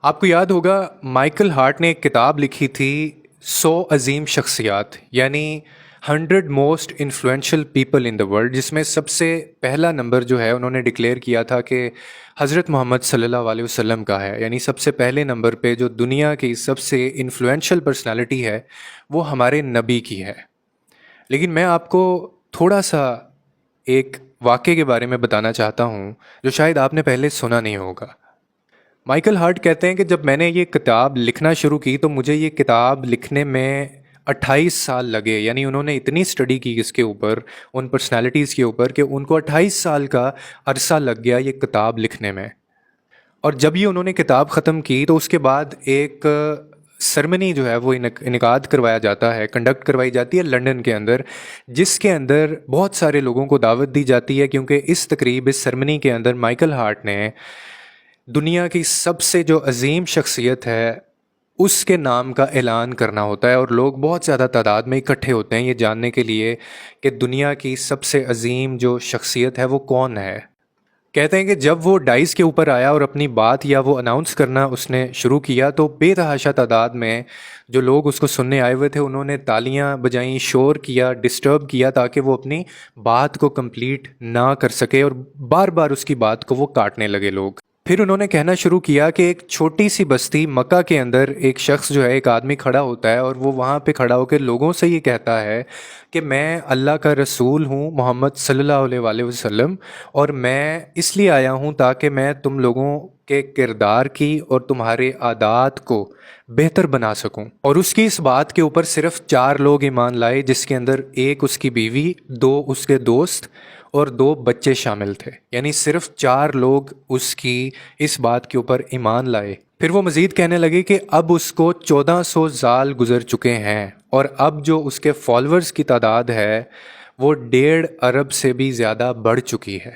آپ کو یاد ہوگا مائیکل ہارٹ نے ایک کتاب لکھی تھی 100 عظیم شخصیات، یعنی 100 most influential people in the world, جس میں سب سے پہلا نمبر جو ہے انہوں نے ڈکلیئر کیا تھا کہ حضرت محمد صلی اللہ علیہ وسلم کا ہے، یعنی سب سے پہلے نمبر پہ جو دنیا کی سب سے انفلوئنشل پرسنالٹی ہے وہ ہمارے نبی کی ہے۔ لیکن میں آپ کو تھوڑا سا ایک واقعے کے بارے میں بتانا چاہتا ہوں جو شاید آپ نے پہلے سنا نہیں ہوگا۔ مائیکل ہارٹ کہتے ہیں کہ جب میں نے یہ کتاب لکھنا شروع کی تو مجھے یہ کتاب لکھنے میں 28 سال لگے، یعنی انہوں نے اتنی اسٹڈی کی اس کے اوپر، ان پرسنالٹیز کے اوپر، کہ ان کو 28 سال کا عرصہ لگ گیا یہ کتاب لکھنے میں۔ اور جب یہ انہوں نے کتاب ختم کی تو اس کے بعد ایک سرمنی جو ہے وہ انعقاد کروایا جاتا ہے، کنڈکٹ کروائی جاتی ہے لنڈن کے اندر، جس کے اندر بہت سارے لوگوں کو دعوت دی جاتی ہے، کیونکہ اس سرمنی کے اندر مائیکل ہارٹ نے دنیا کی سب سے جو عظیم شخصیت ہے اس کے نام کا اعلان کرنا ہوتا ہے، اور لوگ بہت زیادہ تعداد میں اکٹھے ہوتے ہیں یہ جاننے کے لیے کہ دنیا کی سب سے عظیم جو شخصیت ہے وہ کون ہے۔ کہتے ہیں کہ جب وہ ڈائز کے اوپر آیا اور اپنی بات یا وہ اناؤنس کرنا اس نے شروع کیا تو بے تحاشا تعداد میں جو لوگ اس کو سننے آئے ہوئے تھے انہوں نے تالیاں بجائیں، شور کیا، ڈسٹرب کیا، تاکہ وہ اپنی بات کو کمپلیٹ نہ کر سکے، اور بار بار اس کی بات کو وہ کاٹنے لگے لوگ۔ پھر انہوں نے کہنا شروع کیا کہ ایک چھوٹی سی بستی مکہ کے اندر ایک شخص جو ہے، ایک آدمی کھڑا ہوتا ہے اور وہ وہاں پہ کھڑا ہو کے لوگوں سے یہ کہتا ہے کہ میں اللہ کا رسول ہوں، محمد صلی اللہ علیہ وآلہ وسلم، اور میں اس لیے آیا ہوں تاکہ میں تم لوگوں کے کردار کی اور تمہارے عادات کو بہتر بنا سکوں۔ اور اس کی اس بات کے اوپر صرف 4 لوگ ایمان لائے، جس کے اندر ایک اس کی بیوی، 2 اس کے دوست اور 2 بچے شامل تھے، یعنی صرف 4 لوگ اس کی اس بات کے اوپر ایمان لائے۔ پھر وہ مزید کہنے لگے کہ اب اس کو 1400 سال گزر چکے ہیں، اور اب جو اس کے فالورز کی تعداد ہے وہ 1.5 ارب سے بھی زیادہ بڑھ چکی ہے،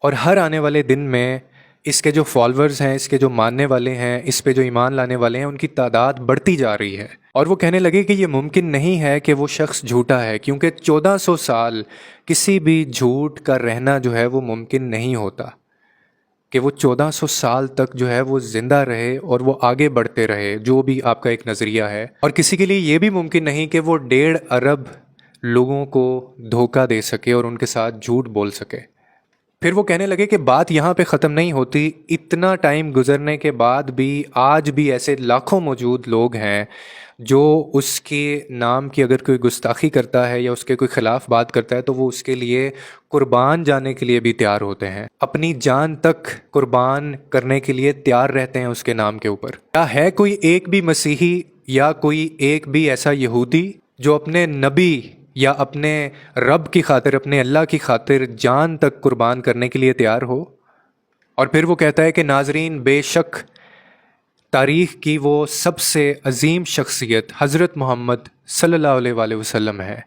اور ہر آنے والے دن میں اس کے جو فالورز ہیں، اس کے جو ماننے والے ہیں، اس پہ جو ایمان لانے والے ہیں، ان کی تعداد بڑھتی جا رہی ہے۔ اور وہ کہنے لگے کہ یہ ممکن نہیں ہے کہ وہ شخص جھوٹا ہے، کیونکہ 1400 سال کسی بھی جھوٹ کا رہنا جو ہے وہ ممکن نہیں ہوتا، کہ وہ 1400 سال تک جو ہے وہ زندہ رہے اور وہ آگے بڑھتے رہے، جو بھی آپ کا ایک نظریہ ہے۔ اور کسی کے لیے یہ بھی ممکن نہیں کہ وہ 1.5 ارب لوگوں کو دھوکہ دے سکے اور ان کے ساتھ جھوٹ بول سکے۔ پھر وہ کہنے لگے کہ بات یہاں پہ ختم نہیں ہوتی، اتنا ٹائم گزرنے کے بعد بھی آج بھی ایسے لاکھوں موجود لوگ ہیں جو اس کے نام کی اگر کوئی گستاخی کرتا ہے یا اس کے کوئی خلاف بات کرتا ہے تو وہ اس کے لیے قربان جانے کے لیے بھی تیار ہوتے ہیں، اپنی جان تک قربان کرنے کے لیے تیار رہتے ہیں اس کے نام کے اوپر۔ کیا ہے کوئی ایک بھی مسیحی یا کوئی ایک بھی ایسا یہودی جو اپنے نبی یا اپنے رب کی خاطر، اپنے اللہ کی خاطر جان تک قربان کرنے کے لیے تیار ہو؟ اور پھر وہ کہتا ہے کہ ناظرین، بے شک تاریخ کی وہ سب سے عظیم شخصیت حضرت محمد صلی اللہ علیہ وآلہ وسلم ہے۔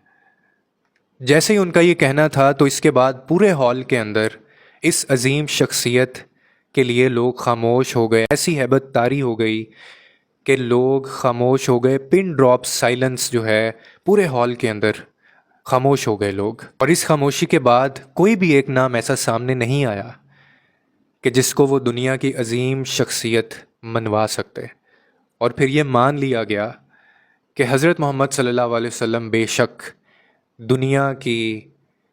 جیسے ہی ان کا یہ کہنا تھا تو اس کے بعد پورے ہال کے اندر اس عظیم شخصیت کے لیے لوگ خاموش ہو گئے، ایسی ہیبت طاری ہو گئی کہ لوگ خاموش ہو گئے، پن ڈراپ سائلنس جو ہے پورے ہال کے اندر خاموش ہو گئے لوگ۔ اور اس خاموشی کے بعد کوئی بھی ایک نام ایسا سامنے نہیں آیا کہ جس کو وہ دنیا کی عظیم شخصیت منوا سکتے، اور پھر یہ مان لیا گیا کہ حضرت محمد صلی اللہ علیہ وسلم بے شک دنیا کی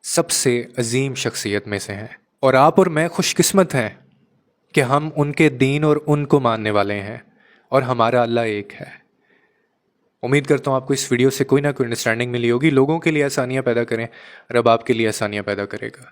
سب سے عظیم شخصیت میں سے ہیں، اور آپ اور میں خوش قسمت ہیں کہ ہم ان کے دین اور ان کو ماننے والے ہیں، اور ہمارا اللہ ایک ہے۔ امید کرتا ہوں آپ کو اس ویڈیو سے کوئی نہ کوئی انڈرسٹینڈنگ ملی ہوگی۔ لوگوں کے لیے آسانیاں پیدا کریں، رب آپ کے لیے آسانیاں پیدا کرے گا۔